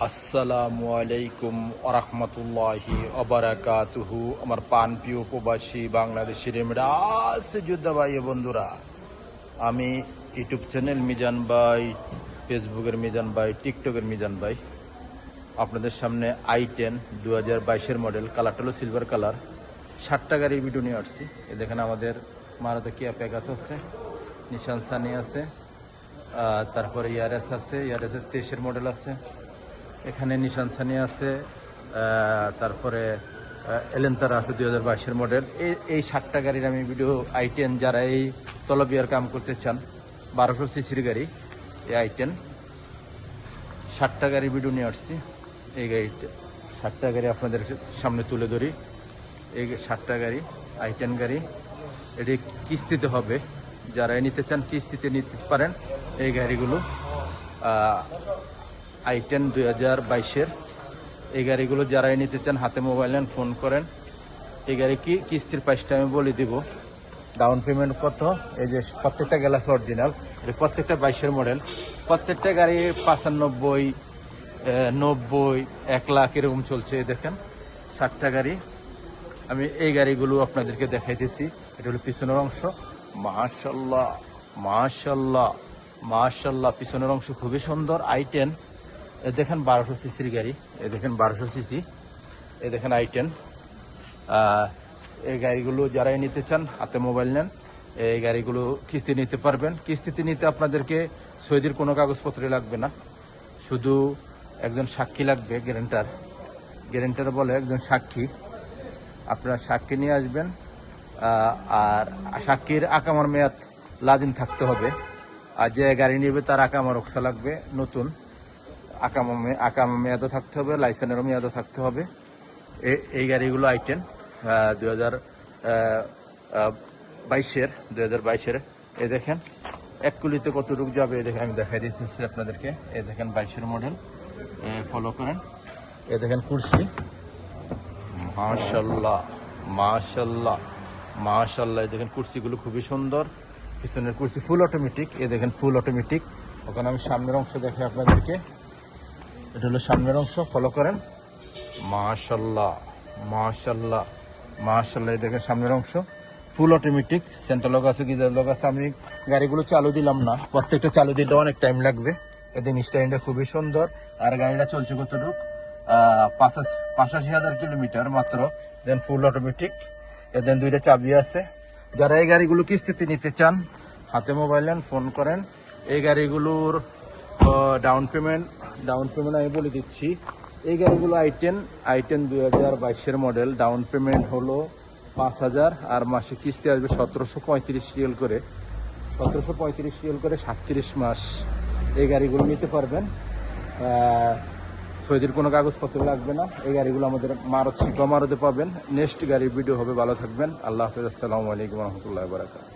আসসালামু আলাইকুম আরহামতুল্লাহি আবারাকাতুহু। আমার পান প্রিয় প্রবাসী বাংলাদেশের যোদ্ধা ভাই ও বন্ধুরা, আমি ইউটিউব চ্যানেল মিজান ভাই, ফেসবুকের মিজান ভাই, টিকটকের মিজান ভাই আপনাদের সামনে i10 2022-এর মডেল, কালারটা হলো সিলভার কালার, 60টা গাড়ির ভিডিও নিয়ে আসছি। এ দেখেন আমাদের মারুতি কিয়া পেগাস আছে, নিশান সানি আছে, তারপরে ইয়ারেস আছে, ইয়ারেসের 23-এর মডেল আছে, এখানে নিশান সানি আছে, তারপরে এলেন্তারা আছে 2022-এর মডেল। এই 60টা গাড়ির আমি ভিডিও i10, যারা এই তলবিয়ার কাম করতে চান, 1200 সিসির গাড়ি, এই i10 60টা গাড়ি ভিডিও নিয়ে আসছি। এই গাড়িটা 60টা গাড়ি আপনাদের সামনে তুলে ধরি। এই 60টা গাড়ি i10 গাড়ি, এটি কিস্তিতে হবে, যারা নিতে চান কিস্তিতে নিতে পারেন। এই গাড়িগুলো i10 2022-এর এই গাড়িগুলো যারাই নিতে চান হাতে মোবাইল নেন, ফোন করেন। এই গাড়ি কিস্তির প্রাইসটা আমি বলে দিব। ডাউন পেমেন্ট কত? এই যে প্রত্যেকটা গ্যালাক্সি অরিজিনাল, প্রত্যেকটা 22-এর মডেল, প্রত্যেকটা গাড়ি 95, 90, 1 লাখ এরকম চলছে। দেখেন 60টা গাড়ি, আমি এই গাড়িগুলো আপনাদেরকে দেখাইতেছি। এটা হলো পিছনের অংশ। মাশাআল্লাহ মাশাআল্লাহ মাশাআল্লাহ, পিছনের অংশ খুবই সুন্দর। i10 দেখেন 1200 সিসির গাড়ি, এ দেখেন 1200 সিসি, এ দেখেন i10। এই গাড়িগুলো যারাই নিতে চান হাতে মোবাইল নেন, এই গাড়িগুলো কিস্তি নিতে পারবেন। কিস্তিতে নিতে আপনাদেরকে সৌদির কোনো কাগজপত্র লাগবে না, শুধু একজন সাক্ষী লাগবে, গ্যারেন্টার বলে একজন সাক্ষী। আপনারা সাক্ষী নিয়ে আসবেন, আর সাক্ষীর আকামার মেয়াদ লাজিম থাকতে হবে। আর যে গাড়ি নেবে তার আকামা রক্সা লাগবে, নতুন আকামা মেয়াদও থাকতে হবে, লাইসেন্সেরও মেয়াদও থাকতে হবে। এই গাড়িগুলো i10 2022-এর। এই দেখেন এক কুলিতে কতটুকু যাবে, এই দেখেন আমি দেখাই দিতেছি আপনাদেরকে। এই দেখেন 22-এর মডেল, ফলো করেন। এই দেখেন কুরসি, মাশাআল্লাহ মাশাআল্লাহ মাশাআল্লাহ। এই দেখেন কুরসিগুলো খুবই সুন্দর, পিছনের কুরসি ফুল অটোমেটিক। এই দেখেন ফুল অটোমেটিক। ওখানে আমি সামনের অংশ দেখাই আপনাদেরকে। এটা হলো সামনের অংশ, ফলো করেন। মাশাআল্লাহ মাশাআল্লাহ মাশাআল্লাহ। এই দেখেন সামনের অংশ ফুল অটোমেটিক, সেন্টার লক আছে, গিজার লক আছে। আমি গাড়িগুলো চালু দিলাম না, প্রত্যেকটা চালু দিতে অনেক টাইম লাগবে। এদিন স্টাইলটা খুবই সুন্দর। আর গাড়িটা চলছে কতটুকু? 85,000 কিলোমিটার মাত্র। দেন ফুল অটোমেটিক, এদিন 2টা চাবি আছে। যারা এই গাড়িগুলো কিস্তিতে নিতে চান হাতে মোবাইল নেন, ফোন করেন। এই গাড়িগুলোর ডাউন পেমেন্ট আমি বলে দিচ্ছি। এই গাড়িগুলো i10 2022-এর মডেল, ডাউন পেমেন্ট হলো 5,000, আর মাসে কিস্তি আসবে 1735 রিয়াল করে, 37 মাস। এই গাড়িগুলো নিতে পারবেন, সৌদির কোনো কাগজপত্র লাগবে না। এই গাড়িগুলো আমাদের মারুতি পাবেন। নেক্সট গাড়ির ভিডিও হবে, ভালো থাকবেন। আল্লাহ হাফেজ, আসসালামু আলাইকুম রহমতুল্লাহ বারাকাতুহু।